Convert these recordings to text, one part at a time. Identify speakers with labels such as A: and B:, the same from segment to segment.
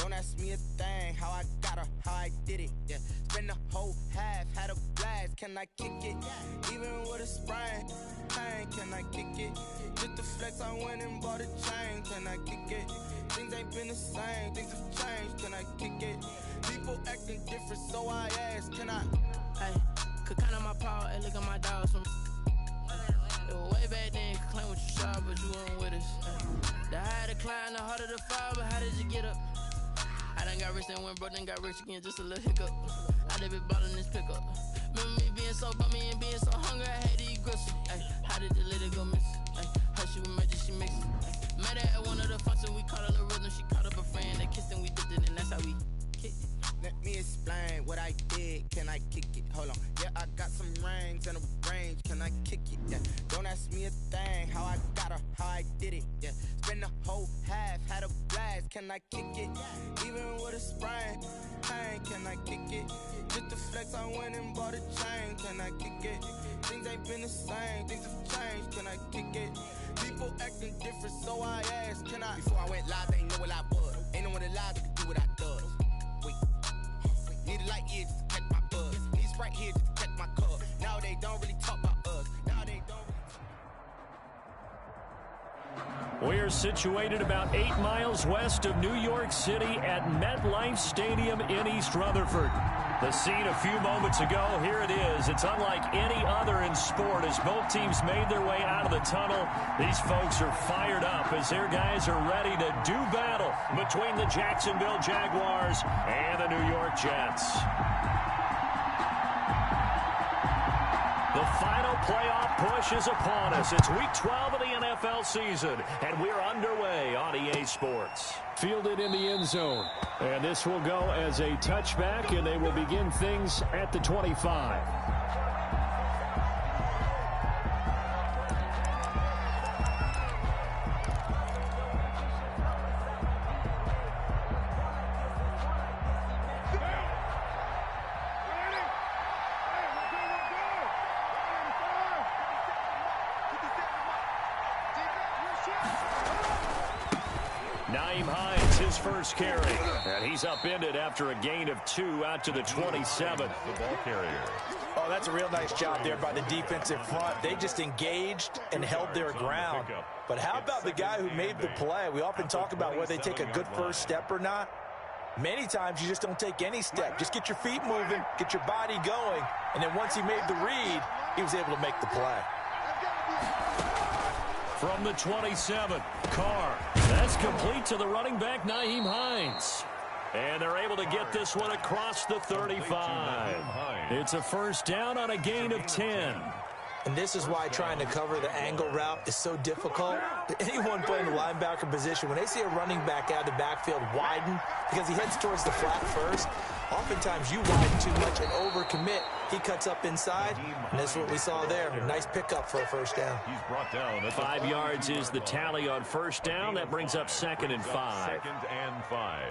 A: Don't ask me a thing, how I got her, how I did it, yeah. Spend the whole half, had a blast, can I kick it? Even with a sprain, pain, can I kick it? Just the flex, I went and bought a chain, can I kick it? Things ain't been the same, things have changed, can I kick it? People acting different, so I ask, can I?
B: Hey, could count on my power, and look at my dogs from way back then, could claim what you saw, but you weren't with us. The higher the climb, the harder the fall, but how did you get up? I done got rich and went broke, then got rich again, just a little hiccup. I done been ballin' this pickup. Remember me being so bummy and being so hungry, I had to eat gristle. Ay, how did the lady go miss? Ay, how she was magic, she mixed. Met her at one of the functions, we caught her the rhythm, she caught up a friend, they kissed and we dipped it, and that's how we kicked it.
A: Let me explain what I did, can I kick it? Hold on, yeah, I got some rings and a range, can I kick it? Yeah, don't ask me a thing, how I got her, how I did it, yeah. Spend the whole half, had a blast, can I kick it? Even with a sprain, pain, can I kick it? Just the flex, I went and bought a chain, can I kick it? Things ain't been the same, things have changed, can I kick it? People acting different, so I ask, can I? Before I went live, they ain't know what I was. Ain't no one alive that could do what I does. Wait, need a light here just to catch my buzz. Need Sprite here just to catch my cup. Now they don't really talk about us. Now they don't really.
C: We're situated about 8 miles west of New York City at MetLife Stadium in East Rutherford. The scene a few moments ago, here it is. It's unlike any other in sport as both teams made their way out of the tunnel. These folks are fired up as their guys are ready to do battle between the Jacksonville Jaguars and the New York Jets. The final playoff push is upon us. It's week 12 of the NFL season, and we're underway on EA Sports.
D: Fielded in the end zone. And this will go as a touchback, and they will begin things at the 25.
C: First carry, and he's upended after a gain of 2 out to the 27.
E: The ball carrier.
F: Oh, that's a real nice job there by the defensive front. They just engaged and held their ground. But how about the guy who made the play? We often talk about whether they take a good first step or not. Many times you just don't take any step. Just get your feet moving, get your body going, and then once he made the read, he was able to make the play.
C: From the 27, Carr. That's complete to the running back, Nyheim Hines. And they're able to get this one across the 35. It's a first down on a gain of 10.
F: And this is why trying to cover the angle route is so difficult. Anyone playing the linebacker position, when they see a running back out of the backfield widen because he heads towards the flat first, oftentimes you widen too much and overcommit. He cuts up inside, and that's what we saw there. A nice pickup for a first down.
E: He's brought down.
C: 5 yards is the tally on first down. That brings up 2nd and 5.
E: 2nd and 5.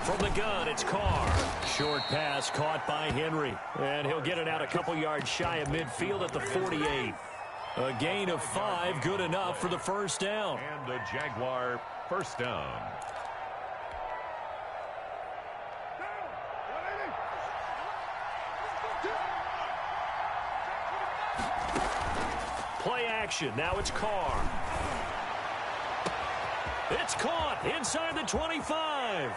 C: From the gun, it's Carr. Short pass caught by Henry. And he'll get it out a couple yards shy of midfield at the 48. A gain of 5, good enough for the first down.
E: And a Jaguar first down.
C: Play action. Now it's Carr. It's caught inside the 25.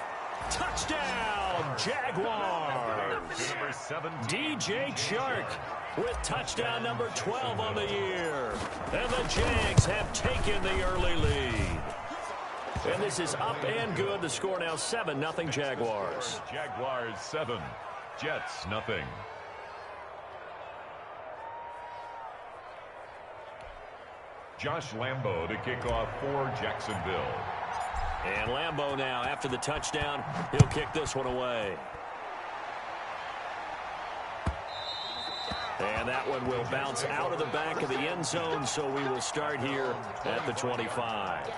C: Touchdown, Jaguars. DJ Chark with touchdown number 12 on the year. And the Jags have taken the early lead. And this is up and good. The score now 7-0 Jaguars.
E: Jaguars 7, Jets nothing. Josh Lambo to kick off for Jacksonville.
C: And Lambo now, after the touchdown, he'll kick this one away. And that one will bounce out of the back of the end zone, so we will start here at the 25.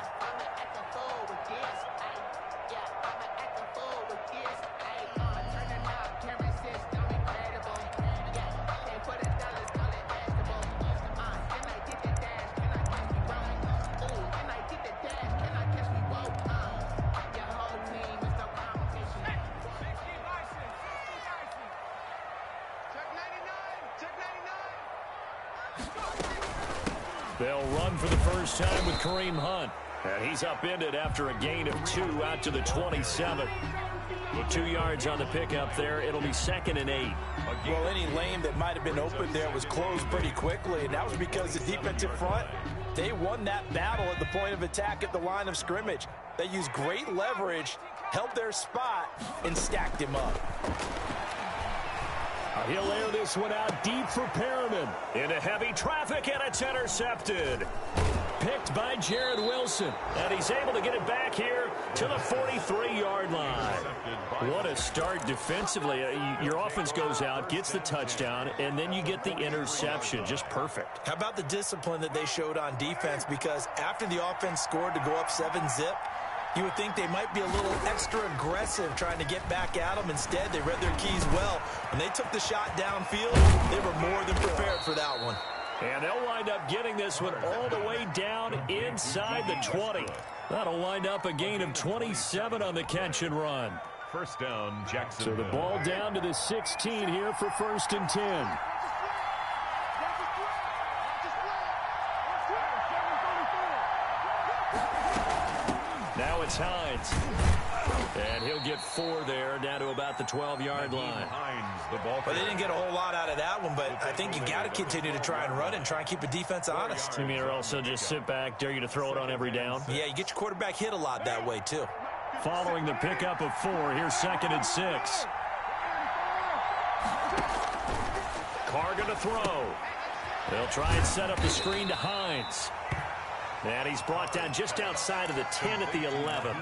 C: They'll run for the first time with Kareem Hunt. And he's upended after a gain of 2 out to the 27. With 2 yards on the pickup there, it'll be 2nd and 8.
F: Well, any lane that might have been open there was closed pretty quickly, and that was because the defensive front, they won that battle at the point of attack at the line of scrimmage. They used great leverage, held their spot, and stacked him up.
C: He'll air this one out deep for Perriman. Into heavy traffic, and it's intercepted. Picked by Jared Wilson. And he's able to get it back here to the 43-yard line. What a start defensively. Your offense goes out, gets the touchdown, and then you get the interception. Just perfect.
F: How about the discipline that they showed on defense? Because after the offense scored to go up 7-zip, you would think they might be a little extra aggressive trying to get back at them. Instead, they read their keys well. When they took the shot downfield, they were more than prepared for that one.
C: And they'll wind up getting this one all the way down inside the 20. That'll wind up a gain of 27 on the catch and run.
E: First down, Jackson.
C: So the ball down to the 16 here for 1st and 10. Now it's Hines. And he'll get 4 there, down to about the 12-yard line.
F: Well, they didn't get a whole lot out of that one, but I think you got to continue to try and run and try and keep the defense honest.
C: You mean or also just sit back, dare you to throw it on every down?
F: Yeah, you get your quarterback hit a lot that way, too.
C: Following the pickup of 4, here's 2nd and 6. Carr going to throw. They'll try and set up the screen to Hines. And he's brought down just outside of the 10 at the 11.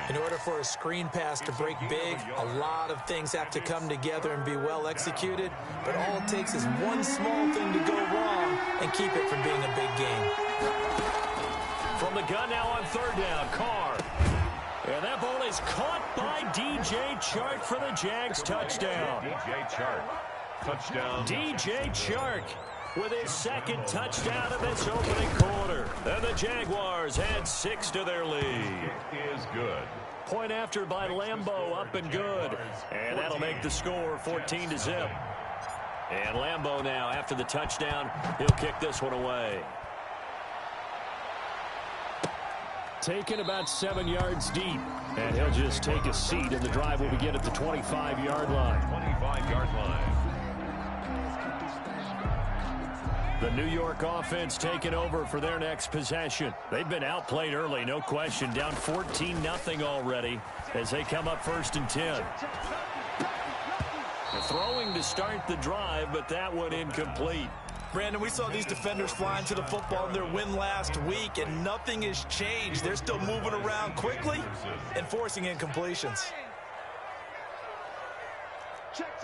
F: In order for a screen pass to break big, a lot of things have to come together and be well executed. But all it takes is one small thing to go wrong and keep it from being a big game.
C: From the gun now on 3rd down, Carr. And that ball is caught by DJ Chark for the Jags touchdown.
E: DJ Chark, touchdown.
C: DJ Chark with his 2nd touchdown of this opening quarter. And the Jaguars add 6 to their lead.
E: It is good.
C: Point after by Lambeau, up and good. And that'll make the score 14-zip. And Lambeau now, after the touchdown, he'll kick this one away. Taken about 7 yards deep. And he'll just take a seat, and the drive will begin at the 25-yard line.
E: 25-yard line.
C: The New York offense taking over for their next possession. They've been outplayed early, no question. Down 14-0 already as they come up 1st and 10. Throwing to start the drive, but that one incomplete.
F: Brandon, we saw these defenders flying to the football in their win last week, and nothing has changed. They're still moving around quickly and forcing incompletions.
G: Check.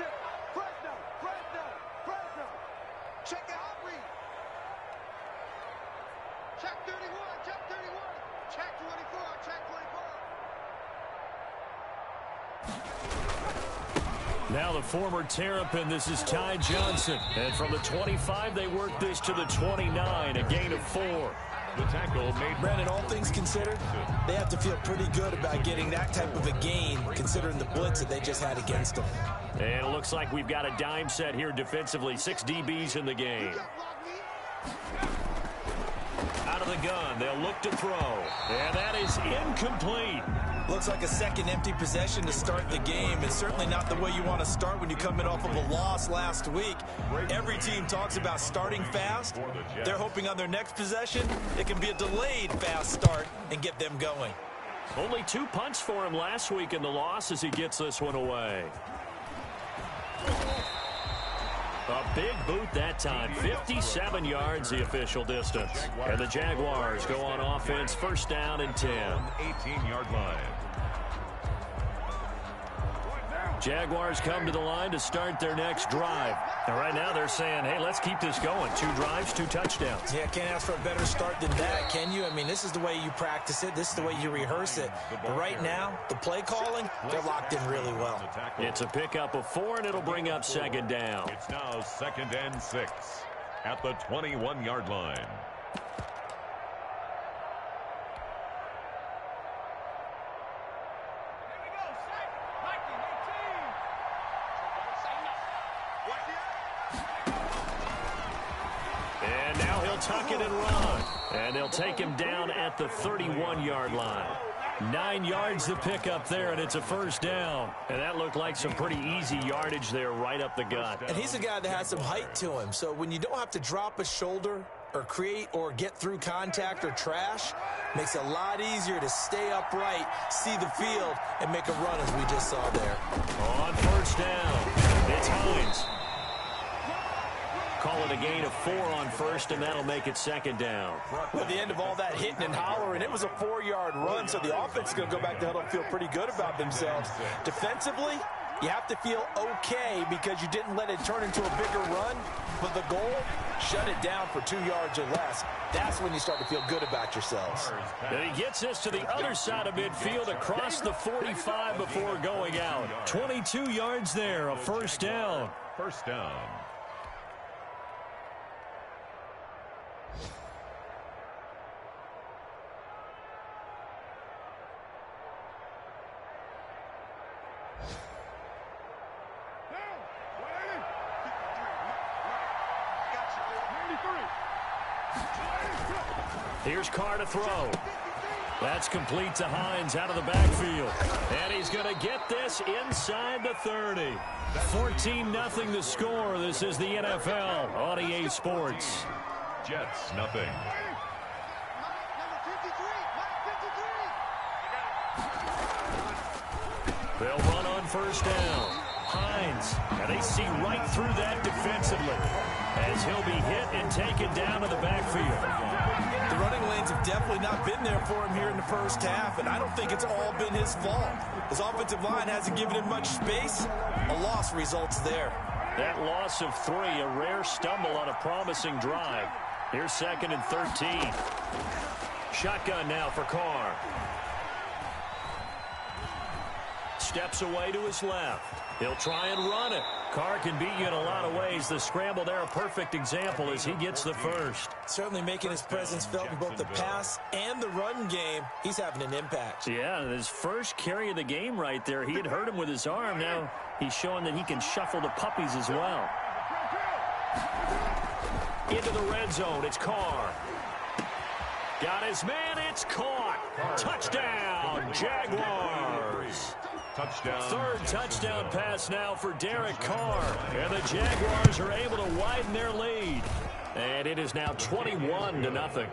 G: Check out. Check 31, check 31, check 24, check 24.
C: Now the former Terrapin, this is Ty Johnson. And from the 25, they work this to the 29, a gain of 4.
E: The tackle made.
F: Brandon, all things considered, they have to feel pretty good about getting that type of a gain, considering the blitz that they just had against them.
C: And it looks like we've got a dime set here defensively. 6 DBs in the game. Out of the gun, they'll look to throw. And that is incomplete.
F: Looks like a second empty possession to start the game, and certainly not the way you want to start when you come in off of a loss last week. Every team talks about starting fast. They're hoping on their next possession, it can be a delayed fast start and get them going.
C: Only 2 punts for him last week in the loss as he gets this one away. A big boot that time. 57 yards the official distance. And the Jaguars go on offense, 1st down and 10.
E: 18-yard line.
C: Jaguars come to the line to start their next drive. And right now they're saying, hey, let's keep this going. 2 drives, 2 touchdowns.
F: Yeah, can't ask for a better start than that, can you? I mean, this is the way you practice it. This is the way you rehearse it. But right now, the play calling, they're locked in really well.
C: It's a pickup of 4, and it'll bring up 2nd down.
E: It's now 2nd and 6 at the 21-yard line.
C: tuck it and run. And they'll take him down at the 31-yard line. 9 yards to pick up there, and it's a first down. And that looked like some pretty easy yardage there right up the gut.
F: And he's a guy that has some height to him. So when you don't have to drop a shoulder or create or get through contact or trash, makes it a lot easier to stay upright, see the field, and make a run as we just saw there.
C: On first down, it's Hines. Call it a gain of 4 on first, and that'll make it second down.
F: At the end of all that hitting and hollering, it was a 4-yard run, so the offense is going to go back to huddle and feel pretty good about themselves. Defensively, you have to feel okay because you didn't let it turn into a bigger run, but the goal, shut it down for 2 yards or less. That's when you start to feel good about yourselves.
C: And he gets us to the other side of midfield across the 45 before going out. 22 yards there, a first down.
E: First down.
C: Here's Carr to throw. That's complete to Hines out of the backfield. And he's going to get this inside the 30. 14-0 the score. This is the NFL on EA Sports.
E: Jets, nothing.
C: They'll run on first down. Hines, and they see right through that defensively as he'll be hit and taken down to the backfield.
F: The running lanes have definitely not been there for him here in the first half, and I don't think it's all been his fault. His offensive line hasn't given him much space. A loss results there.
C: That loss of 3, a rare stumble on a promising drive. Here's 2nd and 13. Shotgun now for Carr. Steps away to his left. He'll try and run it. Carr can beat you in a lot of ways. The scramble there, a perfect example as he gets the first.
F: Certainly making his presence felt in both the pass and the run game. He's having an impact.
C: Yeah, his first carry of the game right there. He had hurt him with his arm. Now he's showing that he can shuffle the puppies as well. Into the red zone, it's Carr. Got his man, it's caught. Touchdown, Jaguars.
E: Touchdown.
C: Third touchdown pass now for Derek Carr. And the Jaguars are able to widen their lead. And it is now 21-0.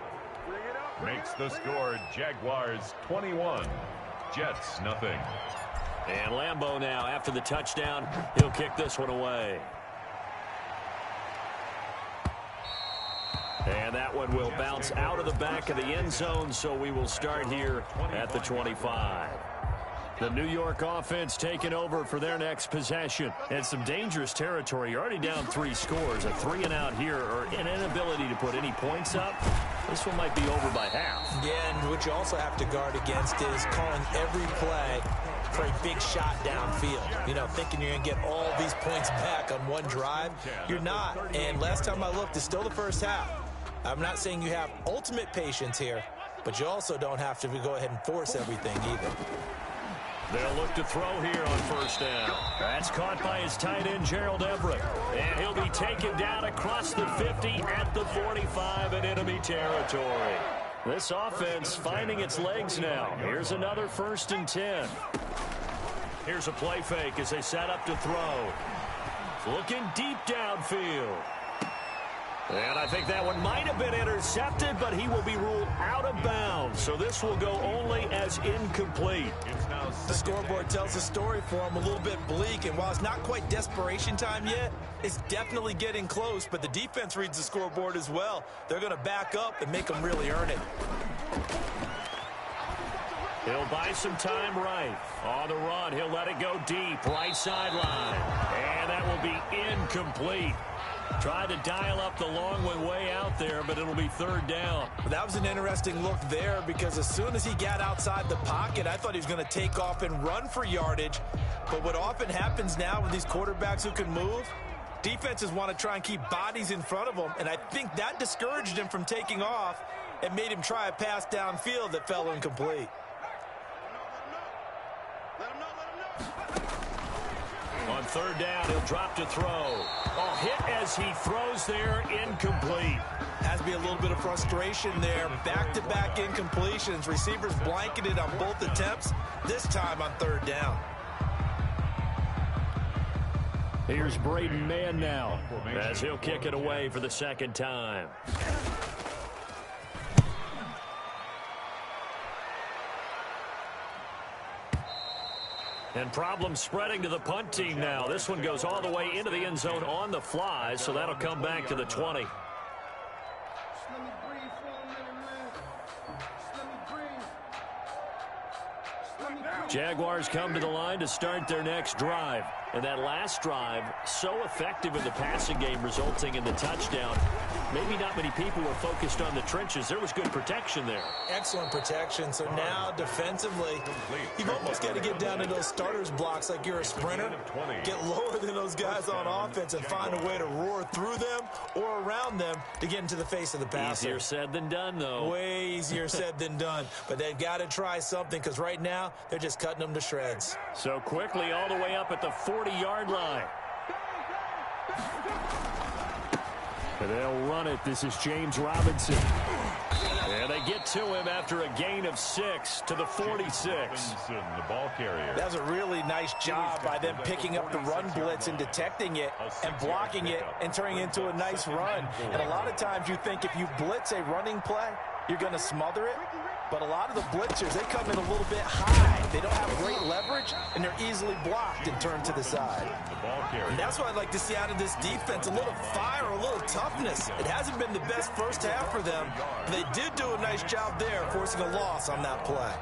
E: Makes the score Jaguars 21. Jets nothing.
C: And Lambeau now after the touchdown. He'll kick this one away. And that one will bounce out of the back of the end zone, so we will start here at the 25. The New York offense taking over for their next possession. And some dangerous territory. You're already down 3 scores. A 3-and-out here, or an inability to put any points up. This one might be over by half.
F: Yeah, and what you also have to guard against is calling every play for a big shot downfield. You know, thinking you're going to get all these points back on one drive. You're not. And last time I looked, it's still the first half. I'm not saying you have ultimate patience here, but you also don't have to go ahead and force everything either.
C: They'll look to throw here on first down. That's caught by his tight end, Gerald Everett. And he'll be taken down across the 50 at the 45 in enemy territory. This offense finding its legs now. Here's another 1st and 10. Here's a play fake as they set up to throw. Looking deep downfield. And I think that one might have been intercepted, but he will be ruled out of bounds. So this will go only as incomplete.
F: The scoreboard tells the story for him, a little bit bleak. And while it's not quite desperation time yet, it's definitely getting close. But the defense reads the scoreboard as well. They're going to back up and make them really earn it.
C: He'll buy some time right. On the run, he'll let it go deep, right sideline. And that will be incomplete. Tried to dial up the long one way out there, but it'll be 3rd down.
F: That was an interesting look there because as soon as he got outside the pocket, I thought he was going to take off and run for yardage. But what often happens now with these quarterbacks who can move, defenses want to try and keep bodies in front of them, and I think that discouraged him from taking off and made him try a pass downfield that fell incomplete.
C: On third down, he'll drop to throw. Oh, hit as he throws there, incomplete.
F: Has to be a little bit of frustration there. Back-to-back incompletions. Receivers blanketed on both attempts, this time on third down.
C: Here's Braden Mann now, as he'll kick it away for the second time. And problems spreading to the punt team now. This one goes all the way into the end zone on the fly, so that'll come back to the 20. Jaguars come to the line to start their next drive. And that last drive, so effective in the passing game, resulting in the touchdown. Maybe not many people were focused on the trenches. There was good protection there.
F: Excellent protection. So now defensively, you've almost got to get down to those starters blocks like you're a sprinter. Get lower than those guys on offense and find a way to roar through them or around them to get into the face of the passer.
C: Easier said than done, though.
F: Way easier said than done. But they've got to try something because right now they're just cutting them to shreds.
C: So quickly all the way up at the 40-yard line. And they'll run it. This is James Robinson. And they get to him after a gain of 6 to the 46.
E: The ball carrier.
F: That was a really nice job by them picking up the run blitz and detecting it and blocking it and turning it into a nice run. And a lot of times you think if you blitz a running play, you're going to smother it. But a lot of the blitzers, they come in a little bit high. They don't have great leverage, and they're easily blocked and turned to the side. And that's what I'd like to see out of this defense, a little fire, a little toughness. It hasn't been the best first half for them. But they did do a nice job there, forcing a loss on that play.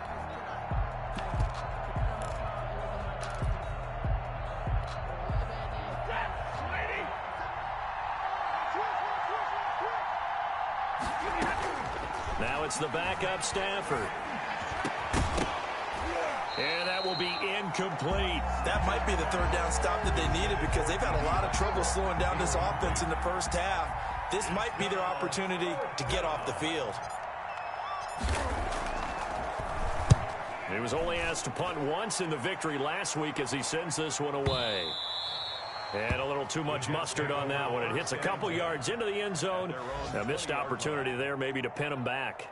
C: Now it's the backup Stafford. And that will be incomplete.
F: That might be the third down stop that they needed because they've had a lot of trouble slowing down this offense in the first half. This might be their opportunity to get off the field.
C: He was only asked to punt once in the victory last week as he sends this one away. And a little too much mustard on that one. It hits a couple yards into the end zone. A missed opportunity there maybe to pin him back.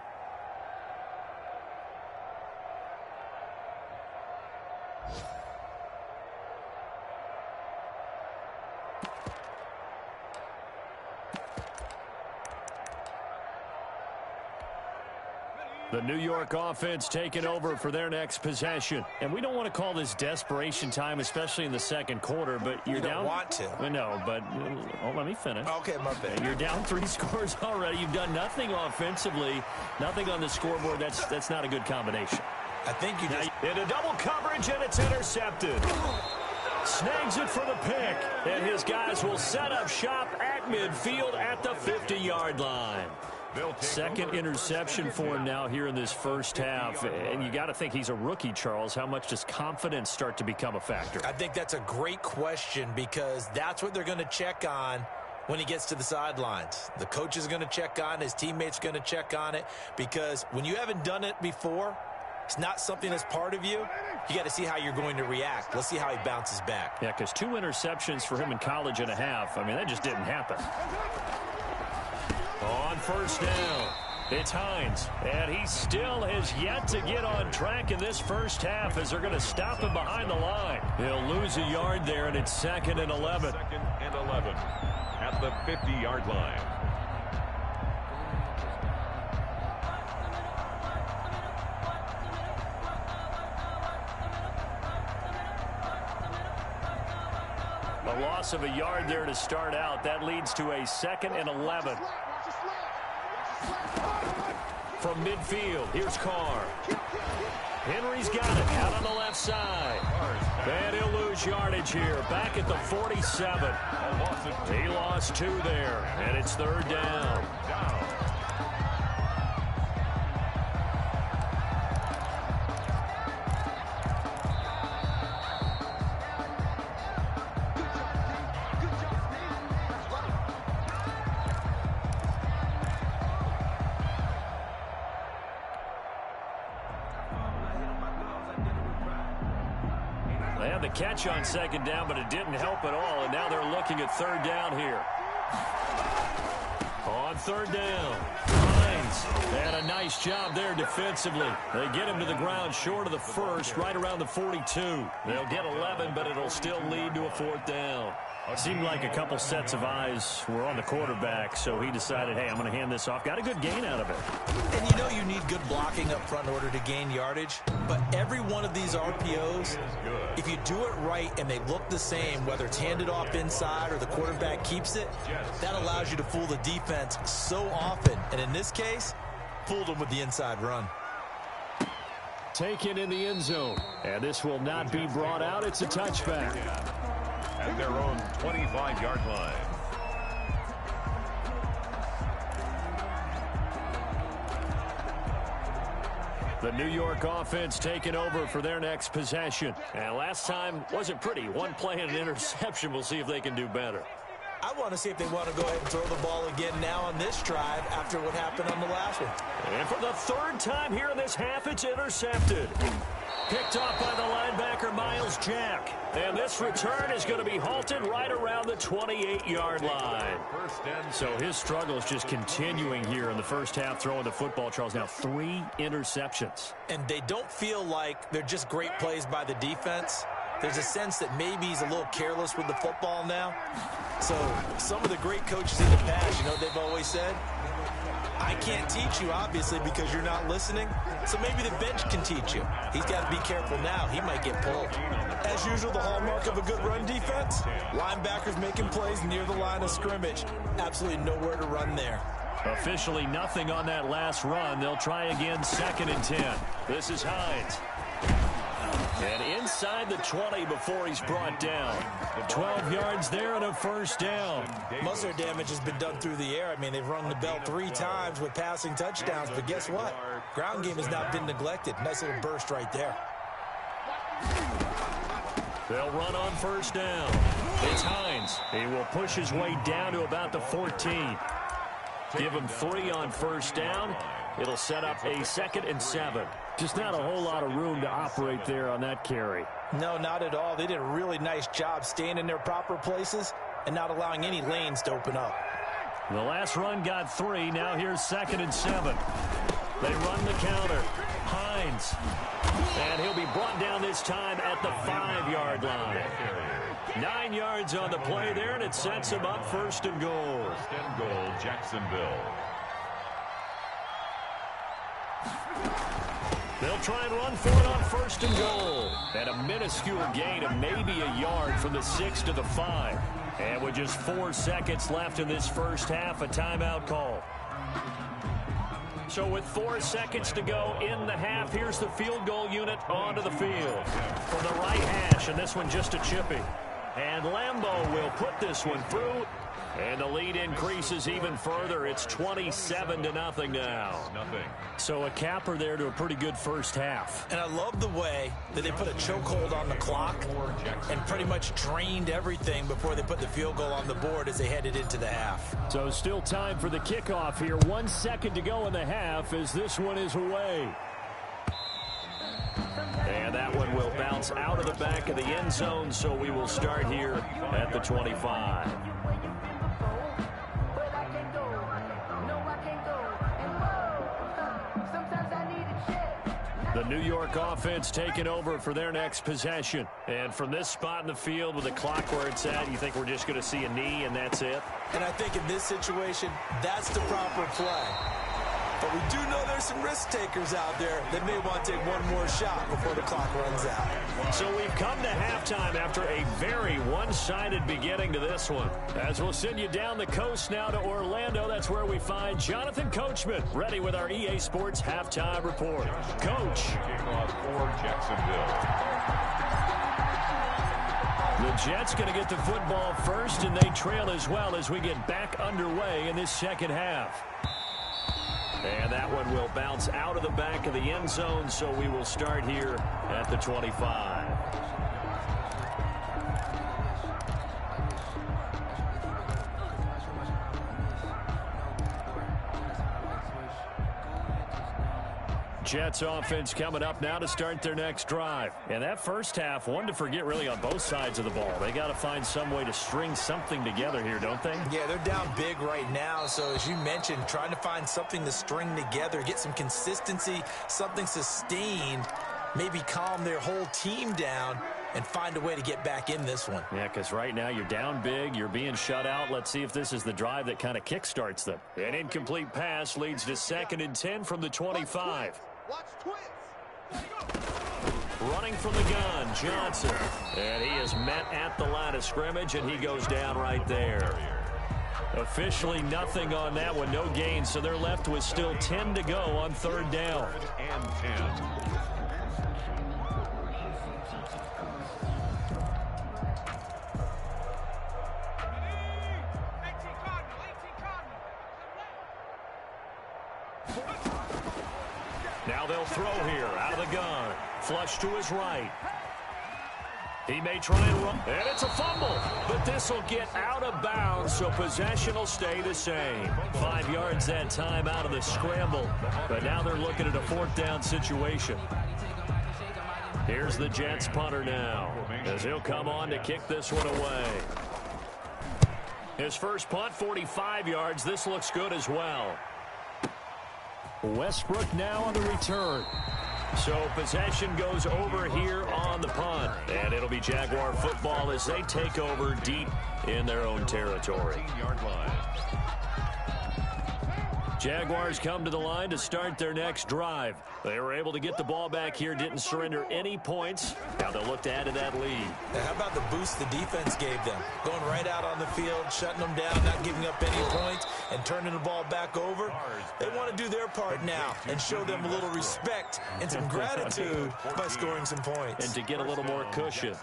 C: The New York offense taking over for their next possession. And we don't want to call this desperation time, especially in the second quarter, but you're down.
F: You don't want to.
C: I know, but let me finish.
F: Okay, my bad.
C: You're down 3 scores already. You've done nothing offensively, nothing on the scoreboard. That's not a good combination.
F: I think you just...
C: Into double coverage, and it's intercepted. Snags it for the pick, and his guys will set up shop at midfield at the 50-yard line. Second interception for him now here in this first half. And you got to think he's a rookie, Charles. How much does confidence start to become a factor?
F: I think that's a great question because that's what they're going to check on when he gets to the sidelines. The coach is going to check on it. His teammates are going to check on it because when you haven't done it before, it's not something that's part of you. You got to see how you're going to react. Let's see how he bounces back.
C: Yeah, because 2 interceptions for him in college and a half. I mean, that just didn't happen. On first down, it's Hines, and he still has yet to get on track in this first half as they're going to stop him behind the line. He'll lose a yard there, and it's 2nd and 11.
E: 2nd and 11 at the 50-yard line.
C: A loss of a yard there to start out. That leads to a 2nd and 11. From midfield, here's Carr. Henry's got it out on the left side. And he'll lose yardage here. Back at the 47. He lost 2 there, and it's 3rd down. They had the catch on second down, but it didn't help at all, and now they're looking at third down here. On third down, Hines had a nice job there defensively. They get him to the ground short of the first, right around the 42. They'll get 11, but it'll still lead to a fourth down. It seemed like a couple sets of eyes were on the quarterback, so he decided, hey, I'm going to hand this off. Got a good gain out of it.
F: And you know you need good blocking up front in order to gain yardage, but every one of these RPOs, if you do it right and they look the same, whether it's handed off inside or the quarterback keeps it, that allows you to fool the defense so often. And in this case, fooled them with the inside run.
D: Taken in the end zone. And this will not be brought out. It's a touchback.
E: At their own 25-yard line.
C: The New York offense taking over for their next possession. And last time wasn't pretty. One play and an interception. We'll see if they can do better.
F: I want to see if they want to go ahead and throw the ball again now on this drive after what happened on the last one.
C: And for the third time here in this half, it's intercepted. Picked off by the linebacker, Miles Jack. And this return is going to be halted right around the 28-yard line. So his struggle is just continuing here in the first half, throwing the football, Charles. Now 3 interceptions.
F: And they don't feel like they're just great plays by the defense. There's a sense that maybe he's a little careless with the football now. So some of the great coaches in the past, you know what they've always said? I can't teach you, obviously, because you're not listening. So maybe the bench can teach you. He's got to be careful now. He might get pulled. As usual, the hallmark of a good run defense, linebackers making plays near the line of scrimmage. Absolutely nowhere to run there.
C: Officially nothing on that last run. They'll try again, 2nd and 10. This is Hines. And inside the 20 before he's brought down. 12 yards there and a first down.
F: Most of their damage has been done through the air. I mean, they've rung the bell 3 times with passing touchdowns. But guess what? Ground game has not been neglected. Nice little burst right there.
C: They'll run on first down. It's Hines. He will push his way down to about the 14. Give him 3 on first down. It'll set up a 2nd and 7.
D: Just not a whole lot of room to operate there on that carry.
F: No, not at all. They did a really nice job staying in their proper places and not allowing any lanes to open up.
C: The last run got 3. Now here's 2nd and 7. They run the counter. Hines. And he'll be brought down this time at the 5-yard line. 9 yards on the play there, and it sets him up 1st and goal.
E: 1st and goal, Jacksonville.
C: They'll try and run for it on 1st and goal. And a minuscule gain of maybe a yard from the 6 to the 5. And with just 4 seconds left in this first half, a timeout call. So with 4 seconds to go in the half, here's the field goal unit onto the field. From the right hash, and this one just a chippy. And Lambo will put this one through. And the lead increases even further. It's 27-0 now. So a capper there to a pretty good first half.
F: And I love the way that they put a chokehold on the clock and pretty much drained everything before they put the field goal on the board as they headed into the half.
D: So still time for the kickoff here. 1 second to go in the half as this one is away.
C: And that one will bounce out of the back of the end zone, so we will start here at the 25. The New York offense taking over for their next possession. And from this spot in the field with the clock where it's at, you think we're just going to see a knee and that's it?
F: And I think in this situation, that's the proper play. But we do know there's some risk takers out there that may want to take one more shot before the clock runs out.
C: So we've come to halftime after a very one-sided beginning to this one. As we'll send you down the coast now to Orlando, that's where we find Jonathan Coachman ready with our EA Sports Halftime Report. Coach.
E: Kickoff for Jacksonville.
C: The Jets going to get the football first, and they trail as well as we get back underway in this second half. And that one will bounce out of the back of the end zone, so we will start here at the 25. Jets offense coming up now to start their next drive. And that first half, one to forget really on both sides of the ball. They got to find some way to string something together here, don't they?
F: Yeah, they're down big right now. So as you mentioned, trying to find something to string together, get some consistency, something sustained, maybe calm their whole team down and find a way to get back in this one.
C: Yeah, because right now you're down big, you're being shut out. Let's see if this is the drive that kind of kickstarts them. An incomplete pass leads to 2nd and 10 from the 25.
G: Watch twins.
C: Running from the gun, Johnson. And he is met at the line of scrimmage, and he goes down right there. Officially nothing on that one, no gain, so they're left with still 10 to go on 3rd down.
E: And 10.
C: Now they'll throw here out of the gun. Flush to his right. He may try and run. And it's a fumble. But this will get out of bounds, so possession will stay the same. 5 yards that time out of the scramble. But now they're looking at a 4th down situation. Here's the Jets punter now, as he'll come on to kick this one away. His first punt, 45 yards. This looks good as well. Westbrook now on the return. So possession goes over here on the punt. And it'll be Jaguar football as they take over deep in their own territory. Jaguars come to the line to start their next drive. They were able to get the ball back here, didn't surrender any points. Now they'll look to add to that lead.
F: Now, how about the boost the defense gave them? Going right out on the field, shutting them down, not giving up any points, and turning the ball back over. They want to do their part now and show them a little respect and some gratitude by scoring some points.
C: And to get a little more cushion.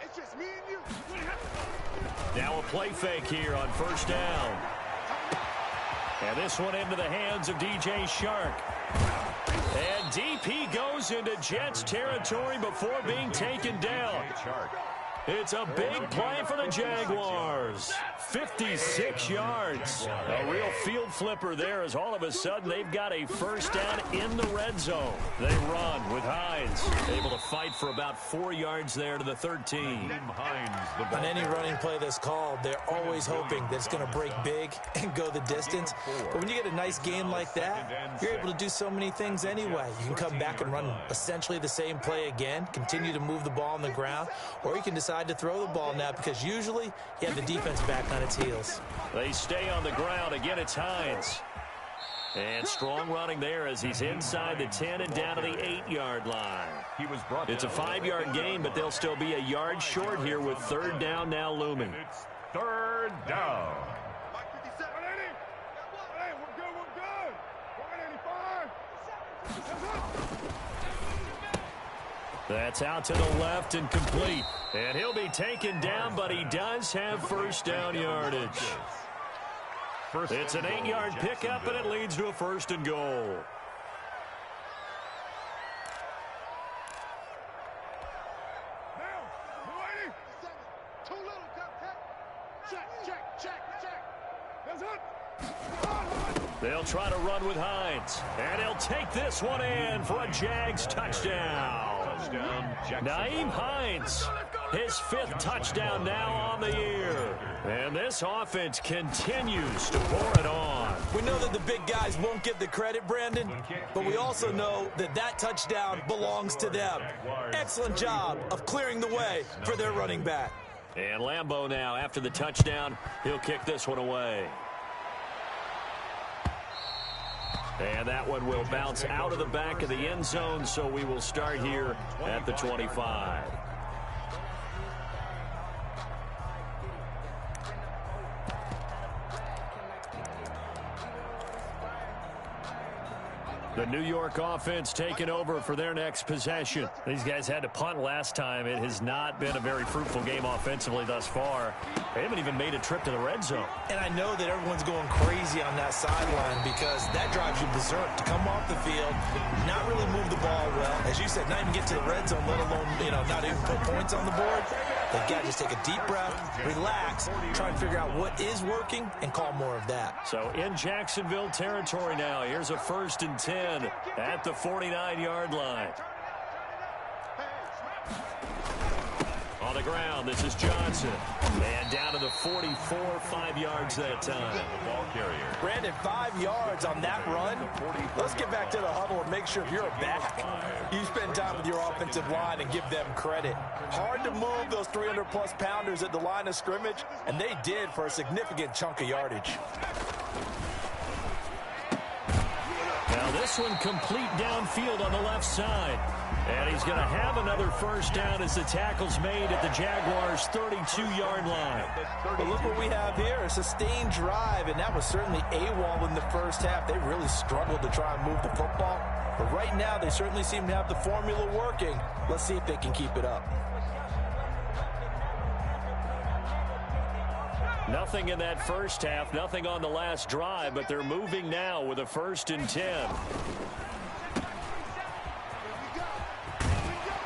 G: It's just me and you.
C: Now a play fake here on 1st down. And this one into the hands of DJ Shark. And DP goes into Jets territory before being taken down. It's a big play for the Jaguars. 56 yards. A real field flipper there as all of a sudden they've got a 1st down in the red zone. They run with Hines. Able to fight for about 4 yards there to the 13.
F: On any running play that's called, they're always hoping that it's going to break big and go the distance. But when you get a nice game like that, you're able to do so many things anyway. You can come back and run essentially the same play again, continue to move the ball on the ground, or you can decide to throw the ball now because usually you have the defense back on its heels.
C: They stay on the ground. Again, it's Hines. And strong running there as he's inside the 10 and down to the 8-yard line. It's a 5-yard gain, but they'll still be a yard short here with 3rd down now looming.
E: It's 3rd down.
C: That's out to the left and complete. And he'll be taken down, but he does have 1st down yardage. It's an 8-yard pickup, and it leads to a 1st and goal. They'll try to run with Hines. And he'll take this one in for a Jags touchdown. Nyheim Hines, his 5th touchdown now on the year. And this offense continues to pour it on.
F: We know that the big guys won't get the credit, Brandon, but we also know that that touchdown belongs to them. Excellent job of clearing the way for their running back.
C: And Lambeau now, after the touchdown, he'll kick this one away. And that one will bounce out of the back of the end zone, so we will start here at the 25. The New York offense taking over for their next possession.
D: These guys had to punt last time. It has not been a very fruitful game offensively thus far. They haven't even made a trip to the red zone.
F: And I know that everyone's going crazy on that sideline because that drives you berserk to come off the field, not really move the ball well. As you said, not even get to the red zone, let alone, not even put points on the board. They've got to just take a deep breath, relax, try and figure out what is working, and call more of that.
C: So in Jacksonville territory now, here's a 1st and 10 at the 49-yard line. On the ground, this is Johnson. And down to the 44, 5 yards that time.
E: The ball carrier.
F: Brandon, 5 yards on that run. Let's get back to the huddle and make sure if you're back, you spend time with your offensive line and give them credit. Hard to move those 300-plus pounders at the line of scrimmage, and they did for a significant chunk of yardage.
C: Now this one complete downfield on the left side. And he's going to have another 1st down as the tackle's made at the Jaguars' 32-yard line.
F: But look what we have here, a sustained drive, and that was certainly AWOL in the first half. They really struggled to try and move the football. But right now, they certainly seem to have the formula working. Let's see if they can keep it up.
C: Nothing in that first half, nothing on the last drive, but they're moving now with a 1st and 10.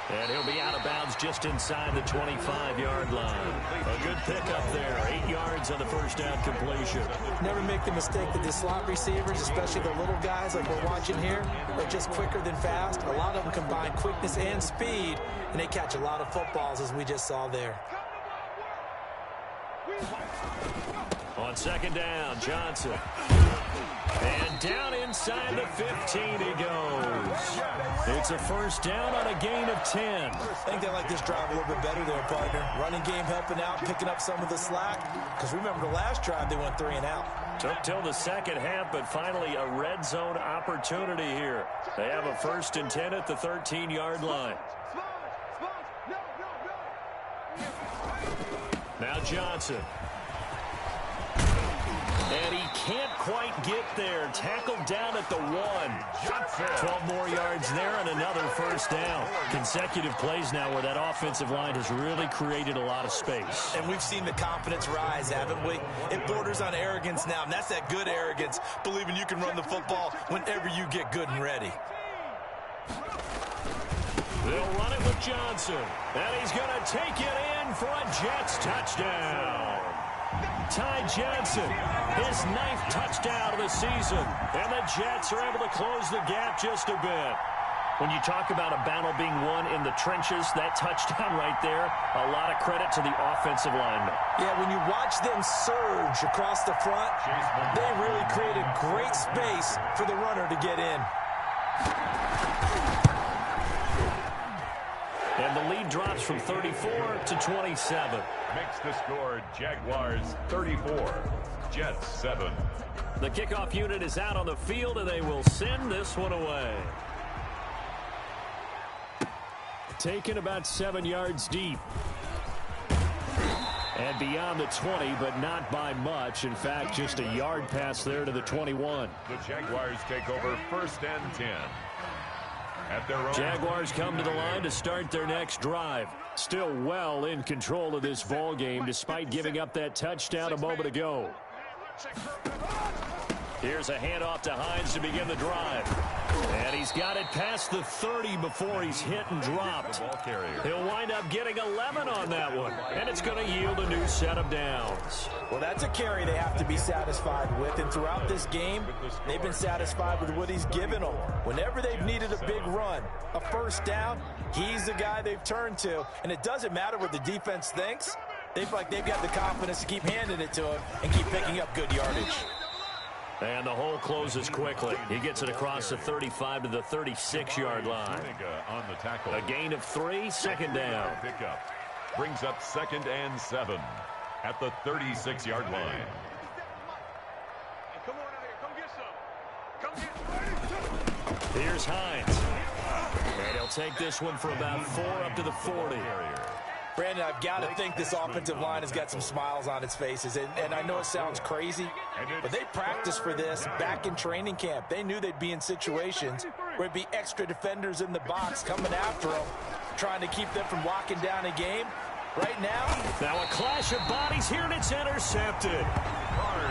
C: And he'll be out of bounds just inside the 25-yard line. A good pickup there, 8 yards on the 1st down completion.
F: Never make the mistake that the slot receivers, especially the little guys like we're watching here, are just quicker than fast. A lot of them combine quickness and speed, and they catch a lot of footballs, as we just saw there.
C: On 2nd down, Johnson. And down inside the 15 he goes. It's a 1st down on a gain of 10.
F: I think they like this drive a little bit better there, partner. Running game helping out, picking up some of the slack. Because remember, the last drive they went 3 and out.
C: Took till the second half, but finally a red zone opportunity here. They have a 1st and 10 at the 13-yard line. Now Johnson. And he can't quite get there. Tackled down at the 1. 12 more yards there and another 1st down. Consecutive plays now where that offensive line has really created a lot of space.
F: And we've seen the confidence rise, haven't we? It borders on arrogance now, and that's that good arrogance, believing you can run the football whenever you get good and ready.
C: They'll run it with Johnson. And he's going to take it in for a Jets touchdown. Ty Johnson, his 9th touchdown of the season. And the Jets are able to close the gap just a bit. When you talk about a battle being won in the trenches, that touchdown right there, a lot of credit to the offensive linemen.
F: Yeah, when you watch them surge across the front, they really created great space for the runner to get in.
C: And the lead drops from 34 to 27.
E: Makes the score Jaguars 34, Jets 7.
C: The kickoff unit is out on the field, and they will send this one away. Taken about 7 yards deep. And beyond the 20, but not by much. In fact, just a yard pass there to the 21.
E: The Jaguars take over 1st and 10. At their own.
C: Jaguars come to the line to start their next drive. Still well in control of this ball game despite giving up that touchdown a moment ago. Here's a handoff to Hines to begin the drive. And he's got it past the 30 before he's hit and dropped. He'll wind up getting 11 on that one. And it's going to yield a new set of downs.
F: Well, that's a carry they have to be satisfied with. And throughout this game, they've been satisfied with what he's given them. Whenever they've needed a big run, a 1st down, he's the guy they've turned to. And it doesn't matter what the defense thinks. They feel like they've got the confidence to keep handing it to him and keep picking up good yardage.
C: And the hole closes quickly. He gets it across the 35 to the 36-yard line.
E: On the tackle.
C: A gain of 3, 2nd down.
E: Pickup brings up 2nd and 7 at the 36-yard line.
G: Come on out here. Come get some.
C: Here's Hines. And he'll take this one for about 4 up to the 40.
F: Brandon, I've got to think this offensive line has got some smiles on its faces. And I know it sounds crazy, but they practiced for this back in training camp. They knew they'd be in situations where it'd be extra defenders in the box coming after them, trying to keep them from locking down a game. Right now
C: a clash of bodies here, and it's intercepted.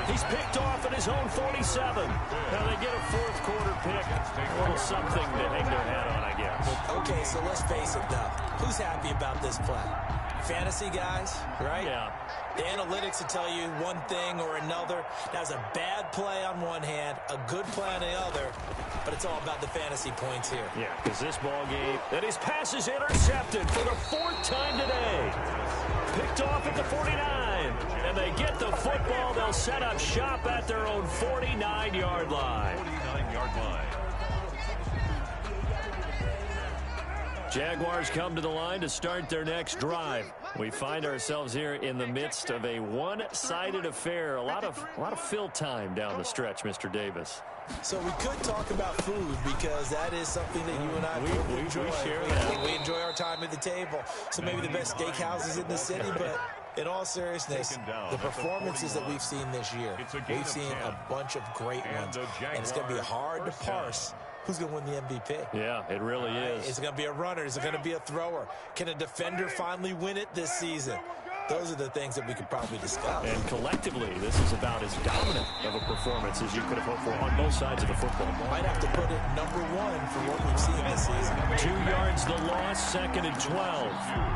C: He's picked off at his own 47. Now they get a fourth quarter pick. A little something to hang their hat on, I guess.
F: Okay, so let's face it, though. Who's happy about this play? Fantasy guys, right?
C: Yeah.
F: The analytics will tell you one thing or another. That's a bad play on one hand, a good play on the other, but it's all about the fantasy points here.
C: Yeah, because this ball game, and his pass is intercepted for the fourth time today. Picked off at the 49, and they get the football. They'll set up shop at their own 49-yard line.
E: 49-yard line.
C: Jaguars come to the line to start their next drive. We find ourselves here in the midst of a one-sided affair. A lot of fill time down the stretch, Mr. Davis.
F: So we could talk about food because that is something that you and I
C: we
F: enjoy.
C: We share that.
F: We enjoy our time at the table. So maybe the best steakhouses in the city, but in all seriousness, the performances that we've seen this year, we've seen a bunch of great ones, and it's going to be hard to parse who's going to win the MVP.
C: Yeah, it really is.
F: Is it going to be a runner? Is it going to be a thrower? Can a defender finally win it this season? Those are the things that we could probably discuss.
C: And collectively, this is about as dominant of a performance as you could have hoped for on both sides of the football.
F: Might have to put it number one for what we've seen this season.
C: 2 yards the loss, 2nd and 12.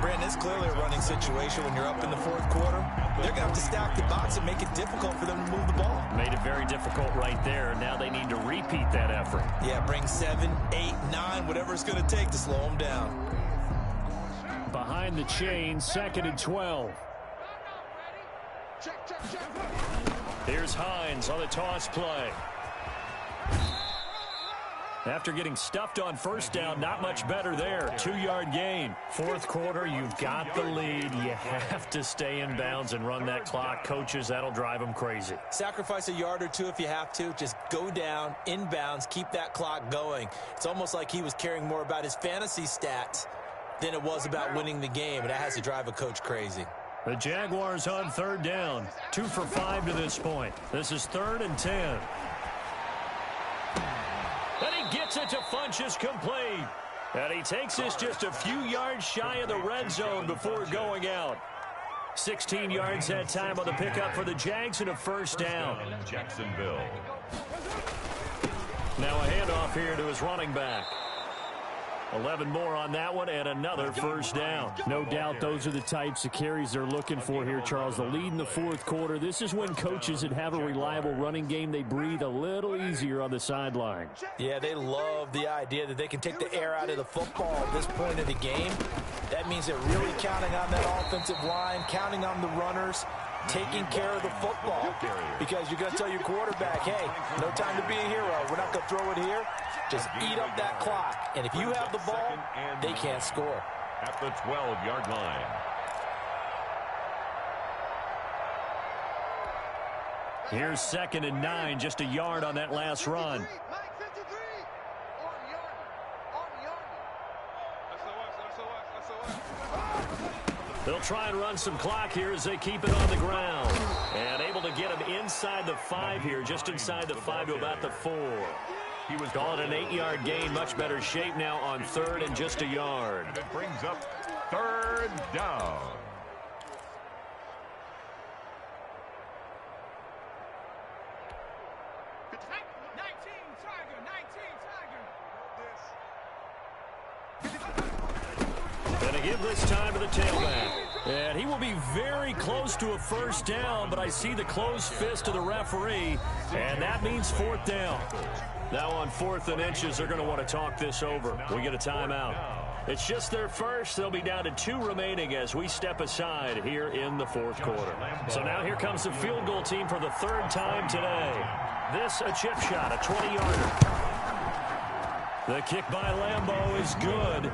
F: Brandon, it's clearly a running situation when you're up in the fourth quarter. They're going to have to stack the box and make it difficult for them to move the ball.
C: Made it very difficult right there. Now they need to repeat that effort.
F: Yeah, bring 7, 8, 9, whatever it's going to take to slow them down.
C: Behind the chain, 2nd and 12. Here's Hines on the toss play. After getting stuffed on first down, not much better there. 2-yard gain. Fourth quarter, you've got the lead. You have to stay in bounds and run that clock. Coaches, that'll drive them crazy.
F: Sacrifice a yard or two if you have to. Just go down, in bounds, keep that clock going. It's almost like he was caring more about his fantasy stats than it was about winning the game, and that has to drive a coach crazy.
C: The Jaguars on third down. 2 for 5 to this point. This is 3rd and 10. And he gets it to Funchess complete. And he takes this just a few yards shy of the red zone before going out. 16 yards that time on the pickup for the Jags and a first down.
E: Jacksonville.
C: Now a handoff here to his running back. 11 more on that one and another first down. No doubt those are the types of carries they're looking for here, Charles. The lead in the fourth quarter. This is when coaches that have a reliable running game, they breathe a little easier on the sideline.
F: Yeah, they love the idea that they can take the air out of the football at this point of the game. That means they're really counting on that offensive line, counting on the runners, taking care of the football. Because you're going to tell your quarterback, hey, no time to be a hero. We're not going to throw it here. Just eat up that clock. And if you have the ball, they can't score.
E: At the 12-yard line.
C: Here's 2nd and 9, just a yard on that last run. They'll try and run some clock here as they keep it on the ground. And able to get him inside the 5 here, just inside the 5 to about the 4. He was calling an 8-yard gain, much better shape now on 3rd and just a yard.
E: And it brings up 3rd down.
C: Going to give this time to the tailback. And he will be very close to a first down, but I see the closed fist of the referee, and that means 4th down. Now on 4th and inches, they're going to want to talk this over. We get a timeout. It's just their first. They'll be down to 2 remaining as we step aside here in the fourth quarter. So now here comes the field goal team for the 3rd time today. This a chip shot, a 20-yarder. The kick by Lambeau is good.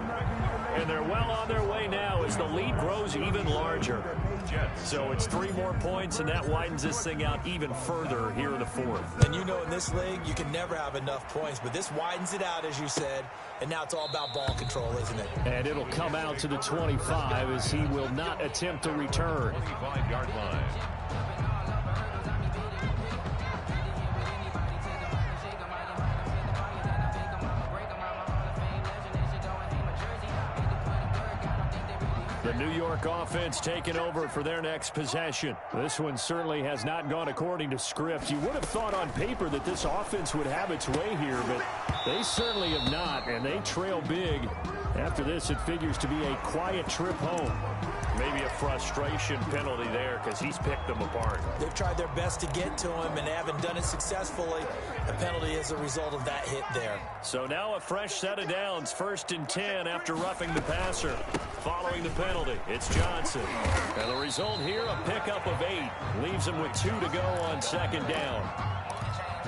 C: And they're well on their way now as the lead grows even larger.
E: Jets.
C: So it's 3 more points, and that widens this thing out even further here in the fourth.
F: And you know in this league, you can never have enough points, but this widens it out, as you said, and now it's all about ball control, isn't it?
D: And it'll come out to the 25 as he will not attempt to return.
E: 25-yard line.
C: The New York offense taking over for their next possession.
D: This one certainly has not gone according to script. You would have thought on paper that this offense would have its way here, but they certainly have not, and they trail big. After this, it figures to be a quiet trip home.
C: Maybe a frustration penalty there because he's picked them apart.
F: They've tried their best to get to him and haven't done it successfully. The penalty is a result of that hit there.
C: So now a fresh set of downs, 1st and 10 after roughing the passer. Following the penalty, it's Johnson. And the result here, a pickup of 8. Leaves him with 2 to go on 2nd down.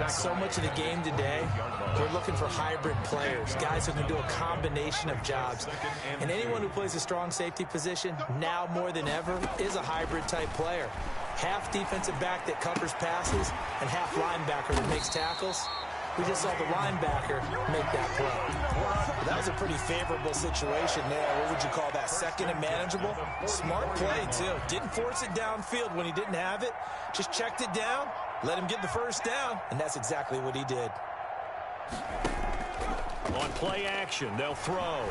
F: So much of the game today, we're looking for hybrid players, guys who can do a combination of jobs. And anyone who plays a strong safety position, now more than ever, is a hybrid-type player. Half defensive back that covers passes and half linebacker that makes tackles. We just saw the linebacker make that play. That was a pretty favorable situation there. What would you call that? Second and manageable? Smart play, too. Didn't force it downfield when he didn't have it. Just checked it down, let him get the first down, and that's exactly what he did.
C: On play action, they'll throw.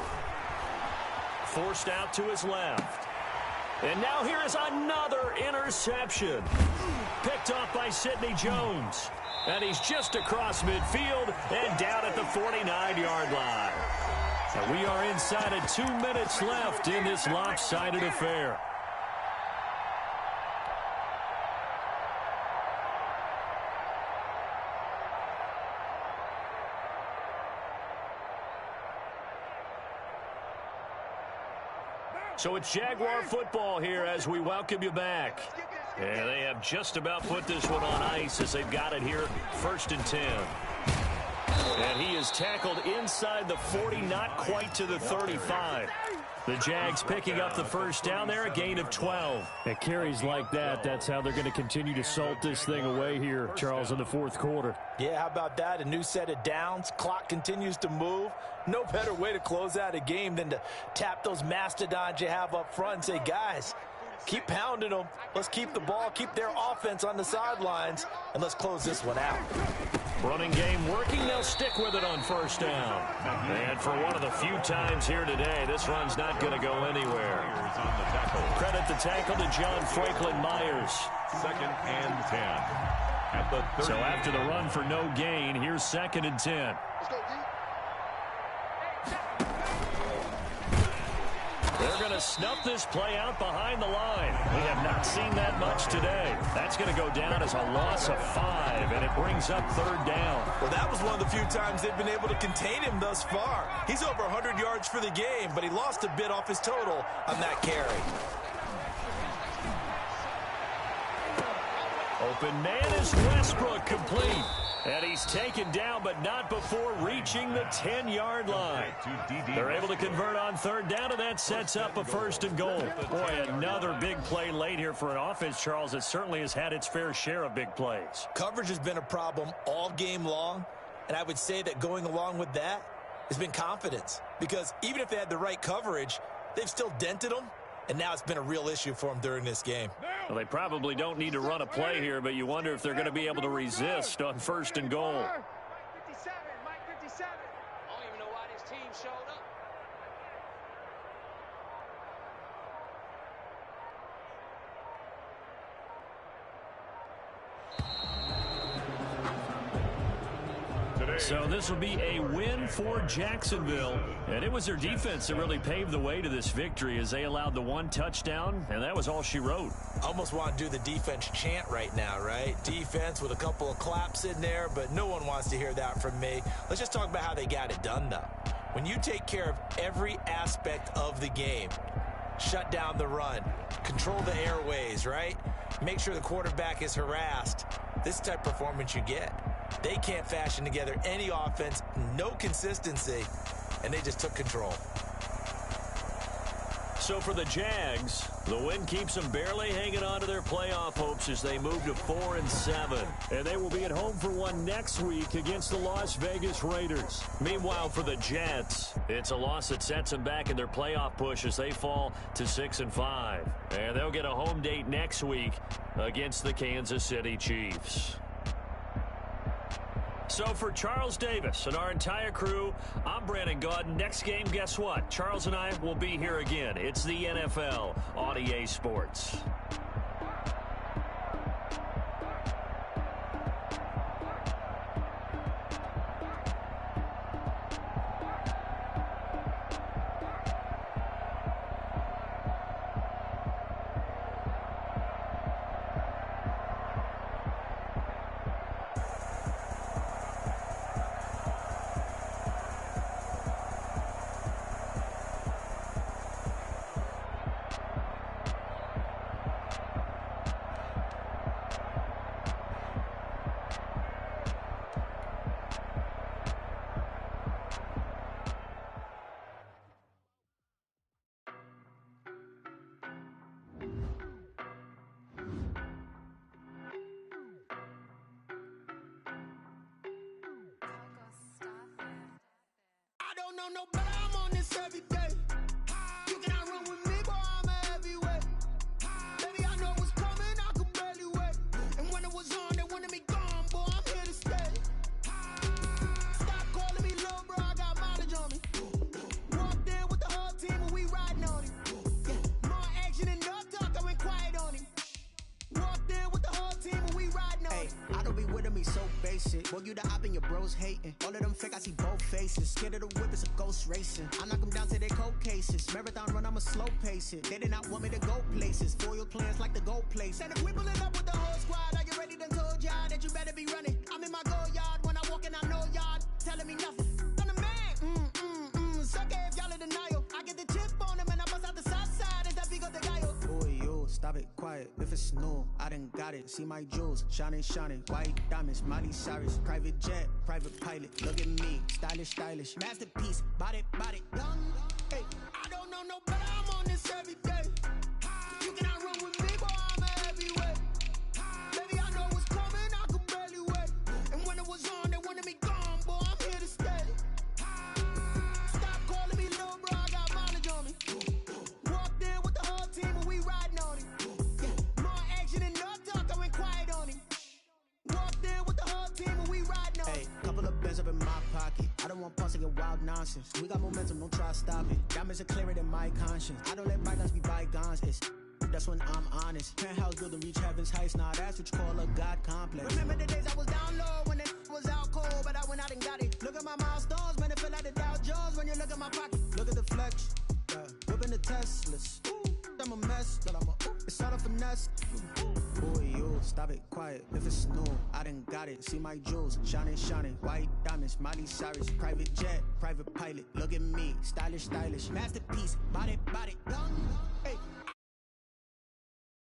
C: Forced out to his left. And now here is another interception. Picked off by Sidney Jones. And he's just across midfield and down at the 49-yard line. And we are inside of 2 minutes left in this lopsided affair. So it's Jaguar football here as we welcome you back. And they have just about put this one on ice as they've got it here, 1st and 10. And he is tackled inside the 40, not quite to the 35. The Jags picking up the first down there, a gain of 12.
D: At carries like that, that's how they're going to continue to salt this thing away here, Charles, in the 4th quarter.
F: Yeah, how about that? A new set of downs. Clock continues to move. No better way to close out a game than to tap those mastodons you have up front and say, guys, keep pounding them. Let's keep the ball, keep their offense on the sidelines, and let's close this one out.
C: Running game working. They'll stick with it on 1st down. And for one of the few times here today, this run's not going to go anywhere. Credit the tackle to John Franklin Myers.
E: 2nd and 10. At the 30.
C: So after the run for no gain, here's 2nd and 10.
G: Let's go, D.
C: They're going to snuff this play out behind the line. We have not seen that much today. That's going to go down as a loss of 5, and it brings up 3rd down.
F: Well, that was one of the few times they've been able to contain him thus far. He's over 100 yards for the game, but he lost a bit off his total on that carry.
C: Open man is Westbrook, complete. And he's taken down, but not before reaching the 10-yard line. They're able to convert on 3rd down, and that sets up a 1st and goal. Boy, another big play late here for an offense, Charles, that certainly has had its fair share of big plays.
F: Coverage has been a problem all game long, and I would say that going along with that has been confidence. Because even if they had the right coverage, they've still dented them, and now it's been a real issue for them during this game.
C: Well, they probably don't need to run a play here, but you wonder if they're going to be able to resist on 1st and goal.
G: Mike 57, Mike 57. I don't even know why this team showed up.
C: So this will be a win for Jacksonville. And it was their defense that really paved the way to this victory as they allowed the 1 touchdown, and that was all she wrote.
F: Almost want to do the defense chant right now, right? Defense with a couple of claps in there, but no one wants to hear that from me. Let's just talk about how they got it done, though. When you take care of every aspect of the game, shut down the run, control the airways, right? Make sure the quarterback is harassed. This is the type of performance you get. They can't fashion together any offense, no consistency, and they just took control.
C: So for the Jags, the win keeps them barely hanging on to their playoff hopes as they move to 4-7.
D: And they will be at home for one next week against the Las Vegas Raiders.
C: Meanwhile, for the Jets, it's a loss that sets them back in their playoff push as they fall to 6-5. And they'll get a home date next week against the Kansas City Chiefs. So for Charles Davis and our entire crew, I'm Brandon Gaudin. Next game, guess what? Charles and I will be here again. It's the NFL on EA Sports.
A: No better, I'm on this every day. You cannot run with me, boy, I'm a heavyweight. Baby, I know what's coming, I could barely wait. And when it was on, they wanted me gone, boy, I'm here to stay. Stop calling me low, bro, I got mileage on me. Walked in with the whole team and we riding on him. Yeah, more action and no talk, I went quiet on him. Walked in with the whole team and we riding on him.
H: I don't be with me so basic. Boy, you the op and your bros hating. All of them fake, I see both faces. Scared of the whip, it's a ghost racing. I knock them down to their cold cases. Marathon run, I'ma slow pace it. They did not want me to go places. Foil plans like the go place. And if we pulling up with the whole squad, are you ready? Done told y'all that you better be running. I'm in my go yard. When I walk in, I know y'all telling me nothing. I'm the man. Suck it if y'all in denial. I get the chip on them and I bust out the south side. It's that Vigo de Gallo. Boy, yo, stop it, quiet. If it's new, I done got it. See my jewels, shining, shining. White diamonds, Miley Cyrus. Private jet, private pilot. Look at me, stylish, stylish. Masterpiece, body, done. Hey,
A: I don't know no better, I'm on this every day. You cannot run with me, boy, I'm a heavyweight. Baby, I know what's coming, I could barely wait. And when it was on, they wanted me gone, boy, I'm here to stay. Stop calling me low, bro, I got mileage on me. Walked in with the whole team and we riding on him. Yeah, more action and no talk, I went quiet on him. Walked in with the whole team and we riding on him.
H: hey, couple of bands up in my pocket. I don't want pause to get wild nonsense. We got momentum, don't try to stop it. Diamonds are clearer than my conscience. I don't let bygones be bygones. That's when I'm honest. Penthouse building reach heaven's heights. Nah, that's what you call a God complex.
A: Remember the days I was down low when it was out cold, but I went out and got it. Look at my milestones, man, it feel like the Dow Jones when you look at my pocket.
H: Look at the flex, whipping the Teslas. I'm a mess, but it's all a finesse. Boy, yo, stop it, quiet. If it's new, I done got it. See my jewels, shining, shining. White diamonds, Miley Cyrus. Private jet, private pilot. Look at me, stylish, stylish. Masterpiece, body, done. Hey,